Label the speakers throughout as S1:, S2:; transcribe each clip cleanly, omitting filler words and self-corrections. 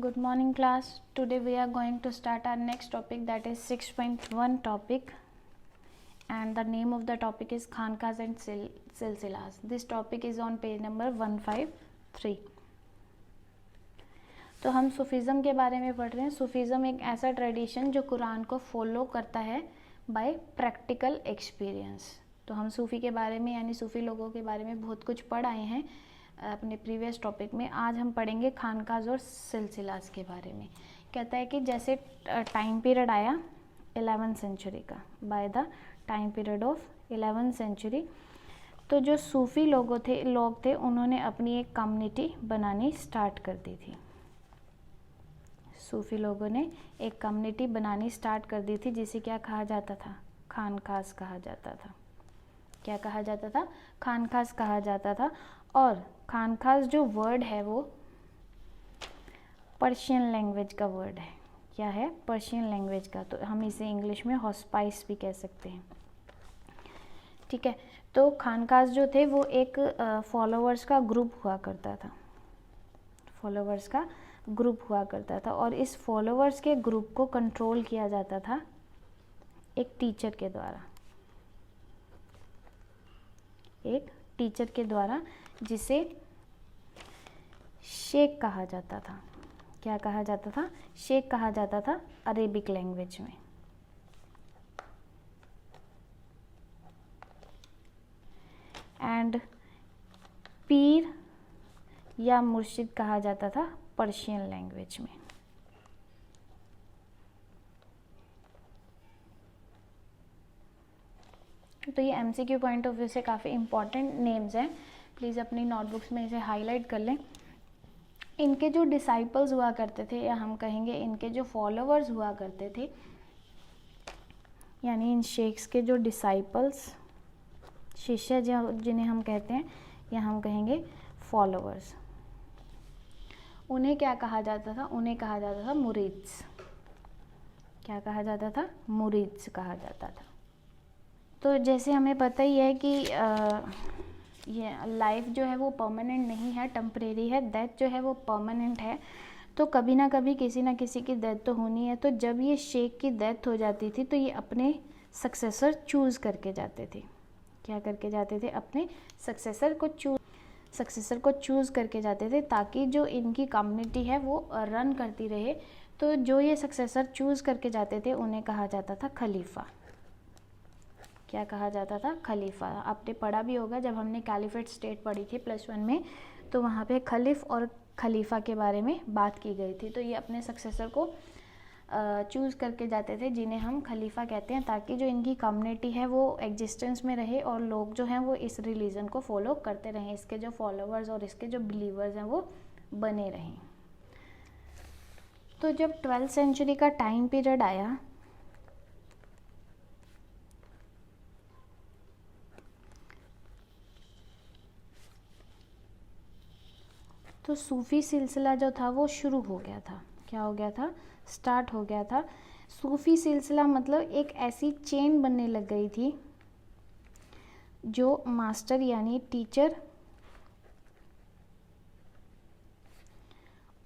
S1: Good morning class. Today we are going to start our next topic, that is 6.1 topic, and the name of the topic is Khankas and Silsilas. This topic is on page number 153. तो हम Sufism के बारे में पढ़ रहे हैं. Sufism एक ऐसा ट्रेडिशन जो कुरान को फॉलो करता है बाय प्रैक्टिकल एक्सपीरियंस. तो हम सूफ़ी के बारे में यानी सूफ़ी लोगों के बारे में बहुत कुछ पढ़ आए हैं अपने प्रीवियस टॉपिक में. आज हम पढ़ेंगे खानकाज और सिलसिलास के बारे में. कहता है कि जैसे टाइम पीरियड आया 11th सेंचुरी का, by the time period of 11th century, तो जो सूफ़ी लोग थे उन्होंने अपनी एक कम्युनिटी बनानी स्टार्ट कर दी थी. सूफ़ी लोगों ने एक कम्युनिटी बनानी स्टार्ट कर दी थी जिसे क्या कहा जाता था? खानकाज कहा जाता था. क्या कहा जाता था? खानकाज कहा जाता था. और खानकाज जो वर्ड है वो पर्शियन लैंग्वेज का वर्ड है. क्या है? पर्शियन लैंग्वेज का. तो हम इसे इंग्लिश में हॉस्पाइस भी कह सकते हैं. ठीक है. तो खानकाज जो थे वो एक फॉलोअर्स का ग्रुप हुआ करता था. फॉलोअर्स का ग्रुप हुआ करता था और इस फॉलोअर्स के ग्रुप को कंट्रोल किया जाता था एक टीचर के द्वारा. एक टीचर के द्वारा जिसे शेख कहा जाता था. क्या कहा जाता था? शेख कहा जाता था अरेबिक लैंग्वेज में. एंड पीर या मुर्शिद कहा जाता था पर्शियन लैंग्वेज में. तो ये एमसीक्यू पॉइंट ऑफ व्यू से काफ़ी इंपॉर्टेंट नेम्स हैं. प्लीज़ अपनी नोटबुक्स में इसे हाईलाइट कर लें. इनके जो डिसाइपल्स हुआ करते थे, या हम कहेंगे इनके जो फॉलोअर्स हुआ करते थे, यानी इन शेख्स के जो डिसाइपल्स, शिष्य जिन्हें हम कहते हैं, या हम कहेंगे फॉलोअर्स, उन्हें क्या कहा जाता था? उन्हें कहा जाता था मुरीद्स. क्या कहा जाता था? मुरीद्स कहा जाता था. तो जैसे हमें पता ही है कि ये लाइफ जो है वो परमानेंट नहीं है, टेम्परेरी है. डेथ जो है वो परमानेंट है. तो कभी ना कभी किसी ना किसी की डेथ तो होनी है. तो जब ये शेख की डेथ हो जाती थी तो ये अपने सक्सेसर चूज़ करके जाते थे. क्या करके जाते थे? अपने सक्सेसर को चूज़ करके जाते थे ताकि जो इनकी कम्युनिटी है वो रन करती रहे. तो जो ये सक्सेसर चूज़ करके जाते थे उन्हें कहा जाता था खलीफा. क्या कहा जाता था? खलीफा. आपने पढ़ा भी होगा जब हमने कैलिफेट स्टेट पढ़ी थी +1 में, तो वहाँ पे खलीफ और खलीफा के बारे में बात की गई थी. तो ये अपने सक्सेसर को चूज़ करके जाते थे जिन्हें हम खलीफा कहते हैं, ताकि जो इनकी कम्युनिटी है वो एग्जिस्टेंस में रहे और लोग जो हैं वो इस रिलीजन को फॉलो करते रहें. इसके जो फॉलोअर्स और इसके जो बिलीवर्स हैं वो बने रहें. तो जब 12th सेंचुरी का टाइम पीरियड आया तो सूफ़ी सिलसिला जो था वो शुरू हो गया था. क्या हो गया था? स्टार्ट हो गया था. सूफ़ी सिलसिला मतलब एक ऐसी चेन बनने लग गई थी जो मास्टर यानी टीचर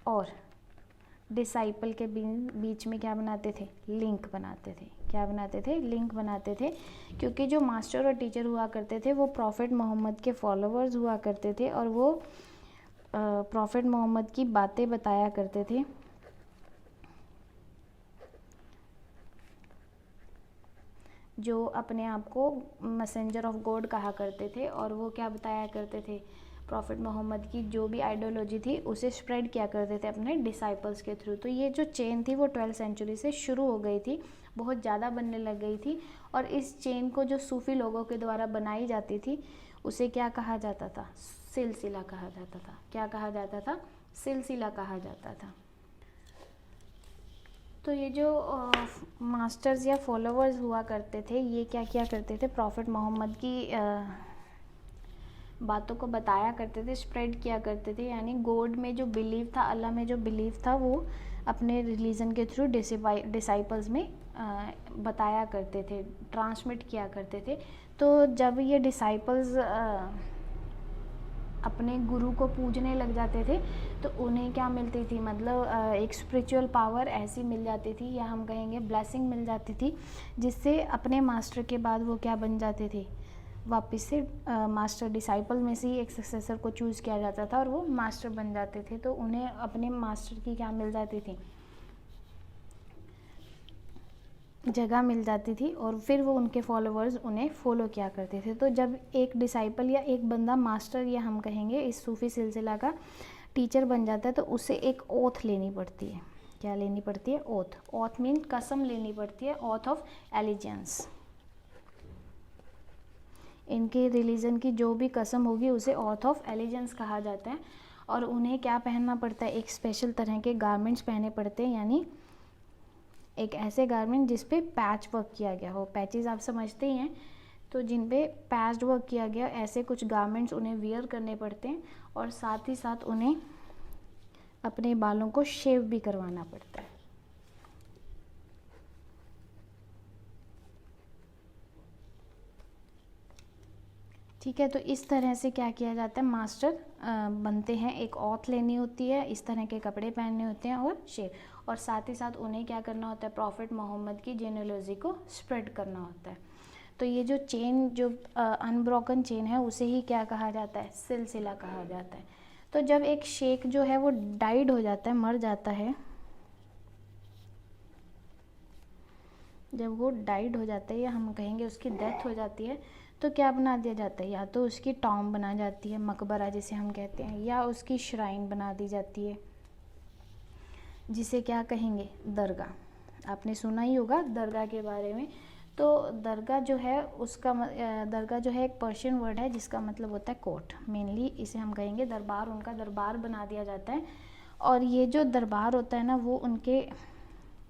S1: और डिसाइपल के बीच में क्या बनाते थे? लिंक बनाते थे. क्या बनाते थे? लिंक बनाते थे. क्योंकि जो मास्टर और टीचर हुआ करते थे वो प्रॉफिट मोहम्मद के फॉलोअर्स हुआ करते थे और वो प्रॉफिट मोहम्मद की बातें बताया करते थे. जो अपने आप को मैसेंजर ऑफ गॉड कहा करते थे और वो क्या बताया करते थे? प्रॉफिट मोहम्मद की जो भी आइडियोलॉजी थी उसे स्प्रेड किया करते थे अपने डिसाइपल्स के थ्रू. तो ये जो चेन थी वो 12th सेंचुरी से शुरू हो गई थी, बहुत ज़्यादा बनने लग गई थी. और इस चेन को जो सूफ़ी लोगों के द्वारा बनाई जाती थी उसे क्या कहा जाता था? सिलसिला कहा जाता था. क्या कहा जाता था? सिलसिला कहा जाता था. तो ये जो मास्टर्स या फॉलोअर्स हुआ करते थे ये क्या किया करते थे? प्रॉफिट मोहम्मद की बातों को बताया करते थे, स्प्रेड किया करते थे. यानी गॉड में जो बिलीव था, अल्लाह में जो बिलीव था, वो अपने रिलीजन के थ्रू डिसाइपल्स में बताया करते थे, ट्रांसमिट किया करते थे. तो जब ये डिसाइपल्स अपने गुरु को पूजने लग जाते थे तो उन्हें क्या मिलती थी, मतलब एक स्पिरिचुअल पावर ऐसी मिल जाती थी, या हम कहेंगे ब्लेसिंग मिल जाती थी, जिससे अपने मास्टर के बाद वो क्या बन जाते थे, वापस से मास्टर डिसाइपल में से ही एक सक्सेसर को चूज़ किया जाता था और वो मास्टर बन जाते थे। तो उन्हें अपने मास्टर की क्या मिल जाती थी, जगह मिल जाती थी, और फिर वो उनके फॉलोअर्स उन्हें फॉलो किया करते थे। तो जब एक डिसाइपल या एक बंदा मास्टर, या हम कहेंगे इस सूफी सिलसिला का टीचर बन जाता है, तो उसे एक ओथ लेनी पड़ती है। क्या लेनी पड़ती है? ओथ। ओथ मीन कसम लेनी पड़ती है, ओथ ऑफ एलिजेंस। इनके रिलीजन की जो भी कसम होगी उसे ओथ ऑफ एलिजेंस कहा जाता है। और उन्हें क्या पहनना पड़ता है? एक स्पेशल तरह के गारमेंट्स पहने पड़ते हैं, यानी एक ऐसे गारमेंट जिस पे पैच वर्क किया गया हो। पैचेस आप समझते ही हैं, तो जिन पे पैच वर्क किया गया, ऐसे कुछ गारमेंट्स उन्हें वियर करने पड़ते हैं। और साथ ही साथ उन्हें अपने बालों को शेव भी करवाना पड़ता है। ठीक है, तो इस तरह से क्या किया जाता है, मास्टर बनते हैं। एक ऑथ लेनी होती है, इस तरह के कपड़े पहनने होते हैं और शेव, और साथ ही साथ उन्हें क्या करना होता है, प्रॉफिट मोहम्मद की जेनेलॉजी को स्प्रेड करना होता है। तो ये जो चेन, जो अनब्रोकन चेन है, उसे ही क्या कहा जाता है? सिलसिला कहा जाता है। तो जब एक शेख जो है वो डाइड हो जाता है, मर जाता है, जब वो डाइड हो जाता है, या हम कहेंगे उसकी डेथ हो जाती है, तो क्या बना दिया जाता है? या तो उसकी टॉम बना जाती है, मकबरा जिसे हम कहते हैं, या उसकी श्राइन बना दी जाती है, जिसे क्या कहेंगे? दरगाह। आपने सुना ही होगा दरगाह के बारे में। तो दरगाह जो है उसका दरगाह जो है एक पर्शियन वर्ड है जिसका मतलब होता है कोर्ट। मेनली इसे हम कहेंगे दरबार, उनका दरबार बना दिया जाता है। और ये जो दरबार होता है ना, वो उनके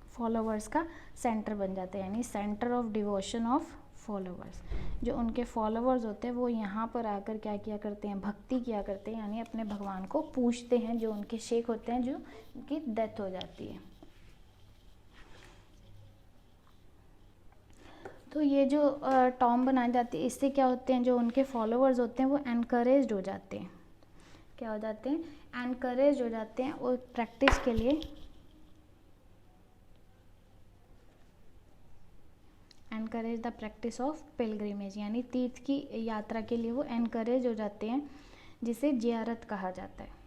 S1: फॉलोवर्स का सेंटर बन जाता है, यानी centre of devotion of followers. जो उनके फॉलोवर्स होते हैं वो यहाँ पर आकर क्या किया करते हैं? भक्ति किया करते हैं, यानी अपने भगवान को पूजते हैं, जो उनके शेख होते हैं, जो उनकी डेथ हो जाती है। तो ये जो टॉम बनाई जाती है, इससे क्या होते हैं, जो उनके फॉलोवर्स होते हैं वो एनकरेज्ड हो जाते हैं। क्या हो जाते हैं? एनकरेज हो जाते हैं, और प्रैक्टिस के लिए encourage the practice of pilgrimage, यानी तीर्थ की यात्रा के लिए वो एनकरेज हो जाते हैं, जिसे जियारत कहा जाता है।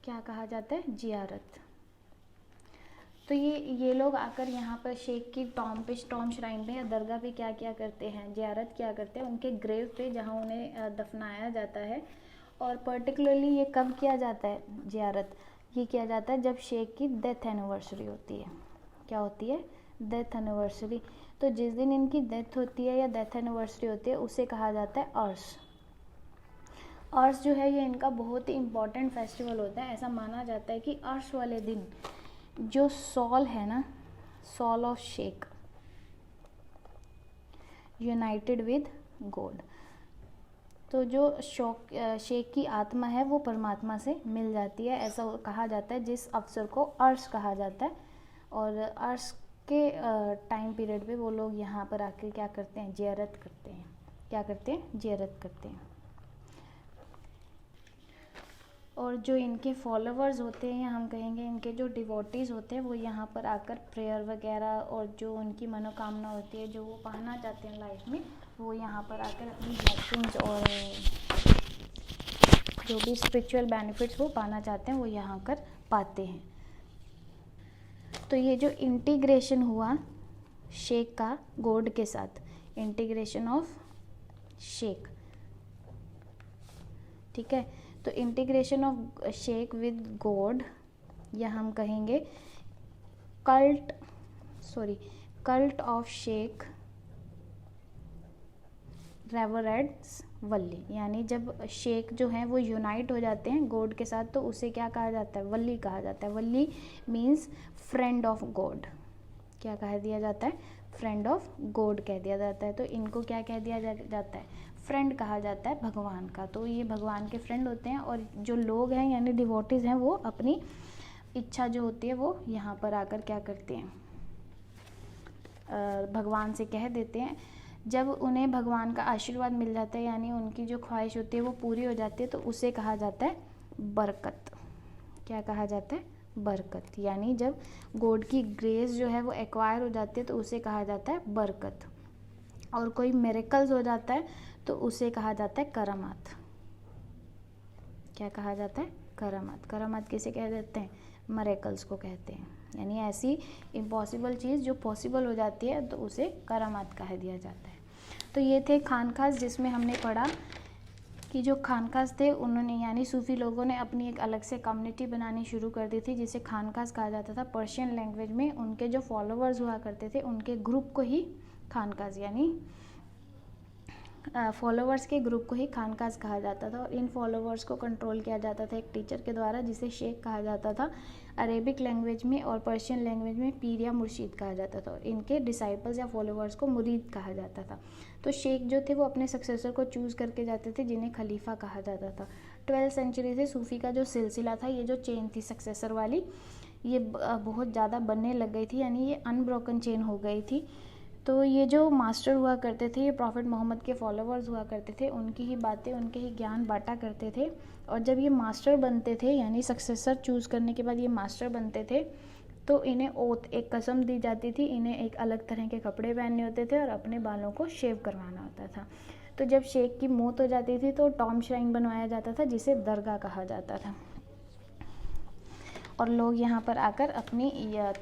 S1: क्या कहा जाता है? जियारत। तो ये लोग आकर यहाँ पर शेख की टॉम श्राइन पे या दरगाह पे क्या किया करते हैं? जियारत किया करते हैं, उनके ग्रेव पे जहाँ उन्हें दफनाया जाता है। और पर्टिकुलरली ये कब किया जाता है जियारत? ये किया जाता है जब शेख की डेथ एनिवर्सरी होती है। क्या होती है? Death anniversary. तो जिस दिन इनकी डेथ होती है या डेथ एनिवर्सरी होती है, उसे कहा जाता है अर्स। अर्स जो है ये इनका बहुत ही इम्पॉर्टेंट फेस्टिवल होता है। ऐसा माना जाता है कि अर्स वाले दिन जो सॉल है ना, soul of sheikh united with God, तो जो शेख की आत्मा है वो परमात्मा से मिल जाती है, ऐसा कहा जाता है, जिस अवसर को अर्श कहा जाता है। और अर्श के टाइम पीरियड पे वो लोग यहाँ पर आकर क्या करते हैं? जियारत करते हैं। क्या करते हैं? जियारत करते हैं। और जो इनके फॉलोवर्स होते हैं, या हम कहेंगे इनके जो डिवोटीज़ होते हैं, वो यहाँ पर आकर प्रेयर वगैरह और जो उनकी मनोकामना होती है, जो वो पाना चाहते हैं लाइफ में, वो यहाँ पर आकर अपनी ब्लेसिंग्स और जो भी स्पिरिचुअल बेनिफिट्स वो पाना चाहते हैं वो यहाँ कर पाते हैं। तो ये जो इंटीग्रेशन हुआ शेख का गॉड के साथ, इंटीग्रेशन ऑफ शेख, ठीक है, तो integration of sheikh with God, या हम कहेंगे कल्ट ऑफ शेख रेवरेंस वली, यानी जब शेख जो हैं वो यूनाइट हो जाते हैं गॉड के साथ, तो उसे क्या कहा जाता है? वली कहा जाता है। वली मीन्स फ्रेंड ऑफ गॉड। क्या कह दिया जाता है? फ्रेंड ऑफ गॉड कह दिया जाता है। तो इनको क्या कह दिया जाता है? फ्रेंड कहा जाता है भगवान का। तो ये भगवान के फ्रेंड होते हैं, और जो लोग हैं यानी डिवोटीज़ हैं, वो अपनी इच्छा जो होती है वो यहाँ पर आकर क्या करते हैं? भगवान से कह देते हैं, जब उन्हें भगवान का आशीर्वाद मिल जाता है, यानी उनकी जो ख्वाहिश होती है वो पूरी हो जाती है, तो उसे कहा जाता है बरकत। क्या कहा जाता है? बरकत। यानी जब गॉड की ग्रेस जो है वो एक्वायर हो जाती है तो उसे कहा जाता है बरकत। और कोई मिरेकल्स हो जाता है तो उसे कहा जाता है करामात। क्या कहा जाता है? करामात। करामात किसे कह देते हैं? मिरेकल्स को कहते हैं। यानी ऐसी इम्पॉसिबल चीज़ जो पॉसिबल हो जाती है तो उसे करामात कह दिया जाता है। तो ये थे खानखास, जिसमें हमने पढ़ा कि जो खानखास थे उन्होंने, यानी सूफ़ी लोगों ने अपनी एक अलग से कम्युनिटी बनानी शुरू कर दी थी जिसे खानखास कहा जाता था। पर्शियन लैंग्वेज में उनके जो फॉलोअर्स हुआ करते थे उनके ग्रुप को ही खानखास, यानी फॉलोअर्स के ग्रुप को ही खानखास कहा जाता था। और इन फॉलोअर्स को कंट्रोल किया जाता था एक टीचर के द्वारा जिसे शेख कहा जाता था। अरेबिक लैंग्वेज में और पर्शियन लैंग्वेज में पीर या मुर्शीद कहा जाता था, और इनके डिसाइपल्स या फॉलोअर्स को मुरीद कहा जाता था। तो शेख जो थे वो अपने सक्सेसर को चूज़ करके जाते थे जिन्हें खलीफा कहा जाता था। 12वीं सेंचुरी से सूफ़ी का जो सिलसिला था, ये जो चेन थी सक्सेसर वाली, ये बहुत ज़्यादा बनने लग गई थी, यानी ये अनब्रोकन चेन हो गई थी। तो ये जो मास्टर हुआ करते थे, ये प्रॉफिट मोहम्मद के फॉलोअर्स हुआ करते थे, उनकी ही बातें, उनके ही ज्ञान बांटा करते थे। और जब ये मास्टर बनते थे, यानी सक्सेसर चूज़ करने के बाद ये मास्टर बनते थे, तो इन्हें ओथ, एक कसम दी जाती थी, इन्हें एक अलग तरह के कपड़े पहनने होते थे और अपने बालों को शेव करवाना होता था। तो जब शेख की मौत हो जाती थी तो टॉम श्राइन बनवाया जाता था जिसे दरगाह कहा जाता था, और लोग यहाँ पर आकर अपनी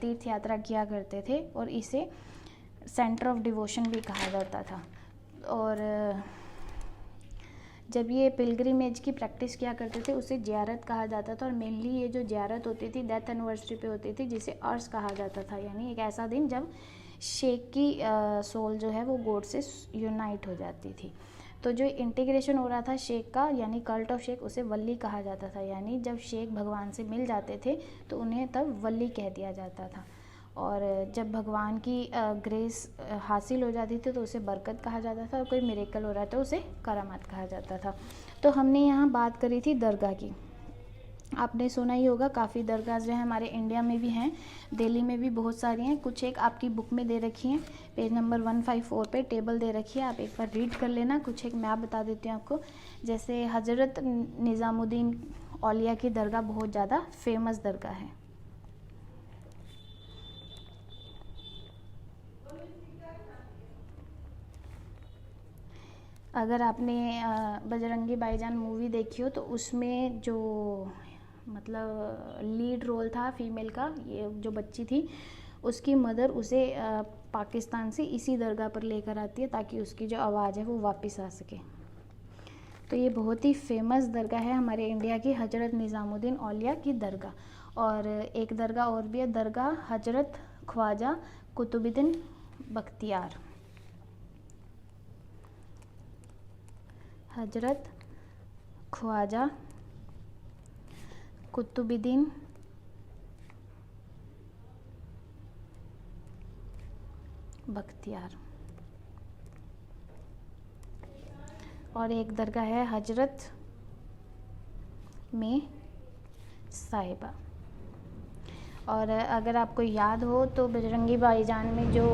S1: तीर्थ यात्रा किया करते थे, और इसे सेंटर ऑफ डिवोशन भी कहा जाता था। और जब ये पिलग्रिमेज की प्रैक्टिस किया करते थे उसे ज़ियारत कहा जाता था। और मेनली ये जो ज़ियारत होती थी डेथ एनिवर्सरी पे होती थी जिसे अर्स कहा जाता था, यानी एक ऐसा दिन जब शेख की सोल जो है वो गॉड से यूनाइट हो जाती थी। तो जो इंटीग्रेशन हो रहा था शेख का, यानी कल्ट ऑफ शेख, उसे वली कहा जाता था। यानी जब शेख भगवान से मिल जाते थे तो उन्हें तब वली कह दिया जाता था। और जब भगवान की ग्रेस हासिल हो जाती थी तो उसे बरकत कहा जाता था, और कोई मिरेकल हो रहा था उसे करामात कहा जाता था। तो हमने यहाँ बात करी थी दरगाह की। आपने सुना ही होगा, काफ़ी दरगाह जो है हमारे इंडिया में भी हैं, दिल्ली में भी बहुत सारी हैं। कुछ एक आपकी बुक में दे रखी हैं, पेज नंबर 154 पे टेबल दे रखी है, आप एक बार रीड कर लेना। कुछ एक मैं आप बता देती हूँ आपको। जैसे हज़रत निज़ामुद्दीन औलिया की दरगाह बहुत ज़्यादा फेमस दरगाह है। अगर आपने बजरंगी भाईजान मूवी देखी हो तो उसमें जो मतलब लीड रोल था फीमेल का, ये जो बच्ची थी, उसकी मदर उसे पाकिस्तान से इसी दरगाह पर लेकर आती है ताकि उसकी जो आवाज़ है वो वापस आ सके। तो ये बहुत ही फेमस दरगाह है हमारे इंडिया की, हज़रत निज़ामुद्दीन औलिया की दरगाह। और एक दरगाह और भी है, दरगाह हज़रत ख्वाजा कुतुबुद्दीन बख्तियार। हज़रत ख्वाजा कुतुबुद्दीन बख्तियार। और एक दरगाह है हजरत में साहिबा। और अगर आपको याद हो तो बजरंगी भाईजान में जो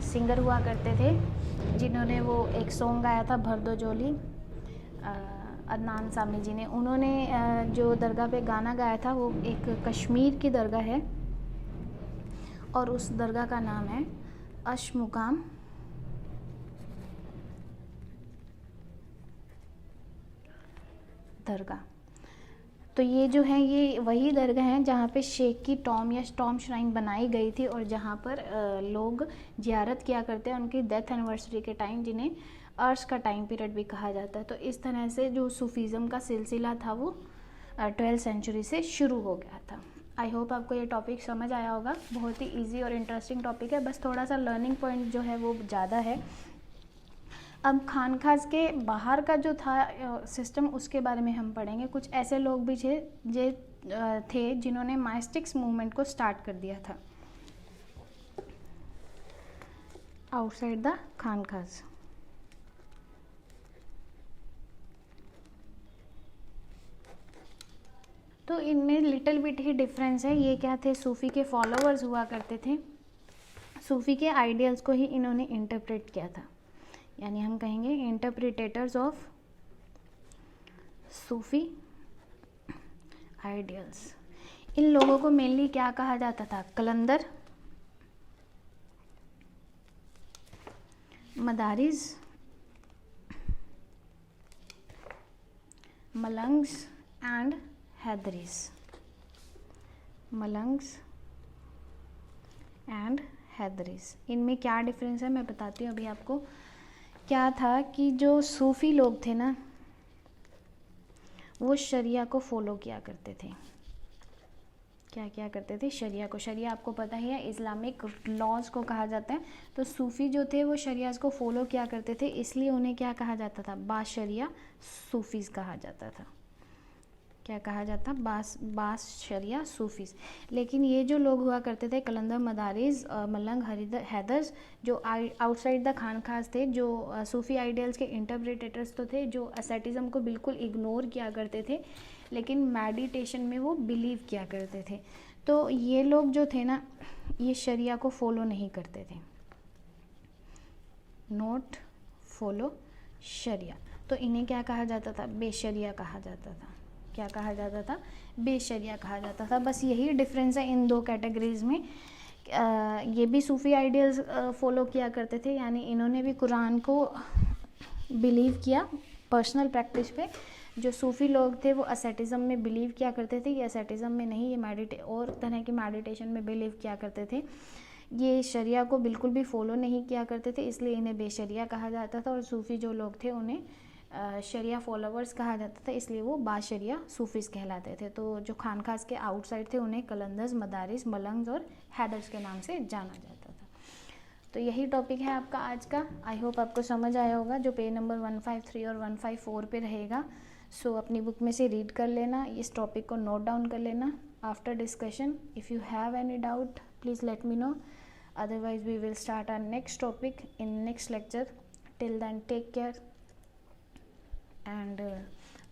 S1: सिंगर हुआ करते थे जिन्होंने वो एक सॉन्ग गाया था भर दो झोली, अदनान सामी जी ने, उन्होंने जो दरगाह पे गाना गाया था वो एक कश्मीर की दरगाह है, और उस दरगाह का नाम है अशमुकाम दरगाह। तो ये जो है ये वही दरगाह हैं जहाँ पे शेख की टॉम या टॉम श्राइन बनाई गई थी, और जहाँ पर लोग ज़ियारत किया करते हैं उनकी डेथ एनिवर्सरी के टाइम, जिन्हें अर्श का टाइम पीरियड भी कहा जाता है। तो इस तरह से जो सूफीज़म का सिलसिला था वो 12वीं सेंचुरी से शुरू हो गया था। आई होप आपको ये टॉपिक समझ आया होगा। बहुत ही ईजी और इंटरेस्टिंग टॉपिक है, बस थोड़ा सा लर्निंग पॉइंट जो है वो ज़्यादा है। अब खानखास के बाहर का जो था सिस्टम उसके बारे में हम पढ़ेंगे। कुछ ऐसे लोग भी थे जिन्होंने माइस्टिक्स मूवमेंट को स्टार्ट कर दिया था आउटसाइड द खानखास। तो इनमें लिटिल बिट ही डिफरेंस है। ये क्या थे, सूफ़ी के फॉलोअर्स हुआ करते थे। सूफ़ी के आइडियल्स को ही इन्होंने इंटरप्रेट किया था, यानी हम कहेंगे इंटरप्रिटेटर्स ऑफ सूफ़ी आइडियल्स। इन लोगों को मेनली क्या कहा जाता था? कलंदर, मदारिस, मलंग्स एंड हैदरीस। मलंग्स एंड हैदरीस, इनमें क्या डिफरेंस है मैं बताती हूँ अभी आपको। क्या था कि जो सूफ़ी लोग थे ना, वो शरिया को फॉलो किया करते थे। क्या किया करते थे? शरिया को। शरिया आपको पता ही है, इस्लामिक लॉज को कहा जाता है। तो सूफ़ी जो थे वो शरिया को फॉलो किया करते थे, इसलिए उन्हें क्या कहा जाता था? बाशरिया सूफ़ीज़ कहा जाता था। क्या कहा जाता? बाशरिया सूफ़ीज़। लेकिन ये जो लोग हुआ करते थे, कलंदर, मदारिस, मलंग, हैदर्स, जो आउटसाइड द खानखास थे, जो सूफ़ी आइडियल्स के इंटरप्रिटेटर्स तो थे, जो असेटिज़म को बिल्कुल इग्नोर किया करते थे, लेकिन मेडिटेशन में वो बिलीव किया करते थे। तो ये लोग जो थे ना, ये शरिया को फॉलो नहीं करते थे, नॉट फॉलो शरिया। तो इन्हें क्या कहा जाता था? बेशरिया कहा जाता था। क्या कहा जाता था? बेशरिया कहा जाता था। बस यही डिफरेंस है इन दो कैटेगरीज में। ये भी सूफ़ी आइडियल्स फॉलो किया करते थे, यानी इन्होंने भी कुरान को बिलीव किया पर्सनल प्रैक्टिस पे। जो सूफ़ी लोग थे वो असेटिज़म में बिलीव किया करते थे, ये असेटिज़म में नहीं, ये और तरह की मेडिटेशन में बिलीव किया करते थे। ये शरिया को बिल्कुल भी फॉलो नहीं किया करते थे, इसलिए इन्हें बेशरिया कहा जाता था। और सूफ़ी जो लोग थे उन्हें शरिया फॉलोवर्स कहा जाता था, इसलिए वो बाशरिया सूफ़ीज़ कहलाते थे। तो जो खानखास के आउटसाइड थे उन्हें कलंदर्स, मदारिस, मलंग्स और हैदर्स के नाम से जाना जाता था। तो यही टॉपिक है आपका आज का। आई होप आपको समझ आया होगा, जो पेज नंबर 153 और 154 पे रहेगा। सो अपनी बुक में से रीड कर लेना, इस टॉपिक को नोट डाउन कर लेना। After discussion if you have any doubt please let me know, otherwise we will start our next topic in next lecture. Till then, take care and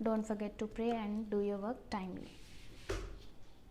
S1: don't forget to pray and do your work timely.